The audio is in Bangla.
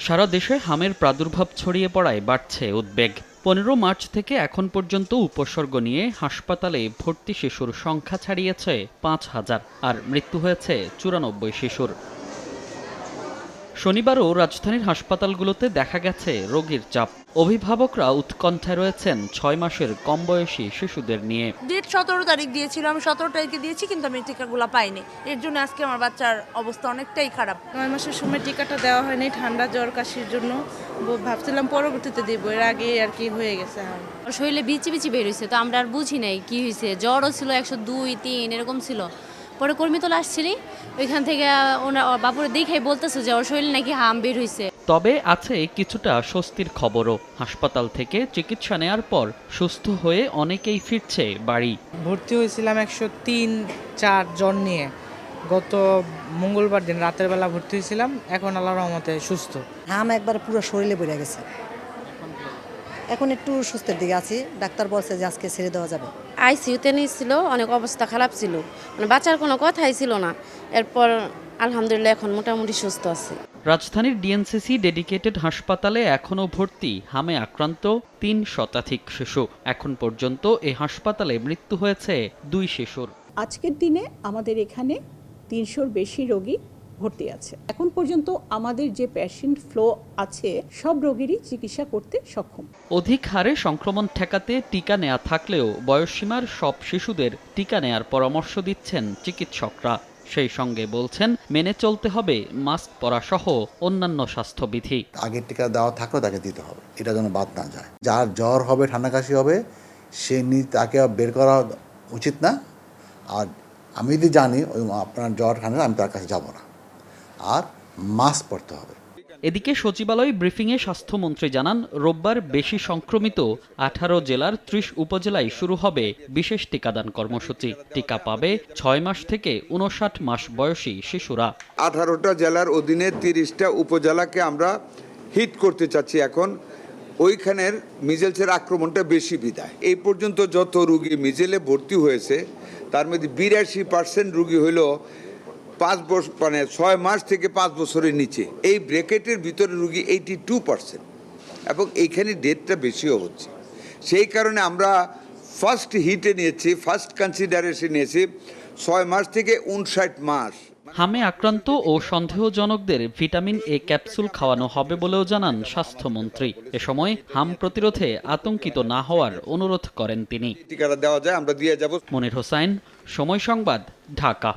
সারা দেশে হামের প্রাদুর্ভাব ছড়িয়ে পড়ায় বাড়ছে উদ্বেগ। 15 মার্চ থেকে এখন পর্যন্ত উপসর্গ নিয়ে হাসপাতালে ভর্তি শিশুর সংখ্যা ছাড়িয়েছে 5,000 আর মৃত্যু হয়েছে 94 শিশুর। শনিবারও রাজধানীর হাসপাতালগুলোতে দেখা গেছে রোগীর চাপ। অভিভাবকরা উৎকণ্ঠায় রয়েছেন 6 মাসের কম বয়সী শিশুদের নিয়ে। ডেট 17 তারিখ দিয়েছিল, আমি 17 তারিখে দিয়েছি, কিন্তু আমি টিকাগুলো পাইনি। এর জন্য আজকে আমার বাচ্চার অবস্থা অনেকটাই খারাপ। 9 মাসের সময় টিকাটা দেওয়া হয়নি ঠান্ডা জ্বর কাশির জন্য। ভাবছিলাম পরবর্তীতে দিব, এর আগে আর কি হয়ে গেছে। শরীরে বিচি বিচি বের হয়েছে, তো আমরা আর বুঝি নাই কি হয়েছে। জ্বরও ছিল 102, 3 এরকম ছিল। পরে কর্মীতলা আসছিলি, ওইখান থেকে ওনার বাবুরে দেখে বলতেছে যে ওর শরীরে নাকি হাম বের হয়েছে। তবে আছে কিছুটা স্বস্তির খবরও। হাসপাতাল থেকে চিকিৎসা নেয়ার পর সুস্থ হয়ে অনেকেই ফিরছে বাড়ি। ভর্তি হয়েছিলাম 103-4 জ্বর নিয়ে। গত মঙ্গলবার দিন রাতের বেলা ভর্তি হয়েছিলাম। এখন আল্লাহর রহমতে সুস্থ। হাম একবার পুরো শরীরে বেড়ে গেছে। এখন একটু সুস্থের দিকে আছি। ডাক্তার বলছে যে আজকে ছেড়ে দেওয়া যাবে। আইসিইউতে নিয়েছিল, অনেক অবস্থা খারাপ ছিল, মানে বাচ্চার কোনো কথাই ছিল না। এরপর আলহামদুলিল্লাহ এখন মোটামুটি সুস্থ আছে। রাজধানীর ডিএনসিসি ডেডিকেটেড হাসপাতালে এখনও ভর্তি হামে আক্রান্ত 3 শতাধিক শিশু। এখন পর্যন্ত এই হাসপাতালে মৃত্যু হয়েছে 2 শিশুর। আজকের দিনে আমাদের এখানে 300-র বেশি রোগী ভর্তি আছে। এখন পর্যন্ত আমাদের যে পেশেন্ট ফ্লো আছে সব রোগীরই চিকিৎসা করতে সক্ষম। অধিক হারে সংক্রমণ ঠেকাতে টিকা নেওয়া থাকলেও বয়সসীমার সব শিশুদের টিকা নেয়ার পরামর্শ দিচ্ছেন চিকিৎসকরা। সেই সঙ্গে বলছেন মেনে চলতে হবে মাস্ক পরা সহ অন্যান্য স্বাস্থ্যবিধি। আগের টিকা দেওয়া থাকলেও তাকে দিতে হবে, এটা যেন বাদ না যায়। যার জ্বর হবে, ঠান্ডা কাশি হবে, সে তাকে বের করা উচিত না। আর আমি যদি জানি ওই আপনার জ্বর ঠান্ডা, আমি তার কাছে যাব না। আর মাস্ক পরতে হবে। এদিকে সচিবালয় ব্রিফিংয়ে স্বাস্থ্যমন্ত্রী জানান, রোববার বেশি সংক্রমিত 18 জেলার 30 উপজেলায় শুরু হবে বিশেষ টিকাদান কর্মসূচি। টিকা পাবে 6 মাস থেকে 59 মাস বয়সী শিশুরা। 18টা জেলার অধীনে 30টা উপজেলাকে আমরা হিট করতে চাচ্ছি। এখন ওইখানের মিজেলসের আক্রমণটা বেশি বিদায়। এই পর্যন্ত যত রোগী মিজেলে ভর্তি হয়েছে তার মধ্যে 82% রোগী হইল 5 বছর, মানে 6 মাস থেকে 5 বছরের নিচে। এই ব্র্যাকেটের ভিতরে রোগী 82%, এবং এইখানে ডেটটা বেশিও হচ্ছে। সেই কারণে আমরা ফার্স্ট হিটে নিয়েছি, ফার্স্ট কনসিডারেশন নিয়েছি 6 মাস থেকে 59 মাস। হামে আক্রান্ত ও সন্দেহজনকদের ভিটামিন এ ক্যাপসুল খাওয়ানো হবে বলেও জানান স্বাস্থ্যমন্ত্রী। এ সময় হাম প্রতিরোধে আতঙ্কিত না হওয়ার অনুরোধ করেন তিনি। টিকাটা দেওয়া যায়, আমরা দিয়ে যাব। মনির হোসাইন, সময় সংবাদ, ঢাকা।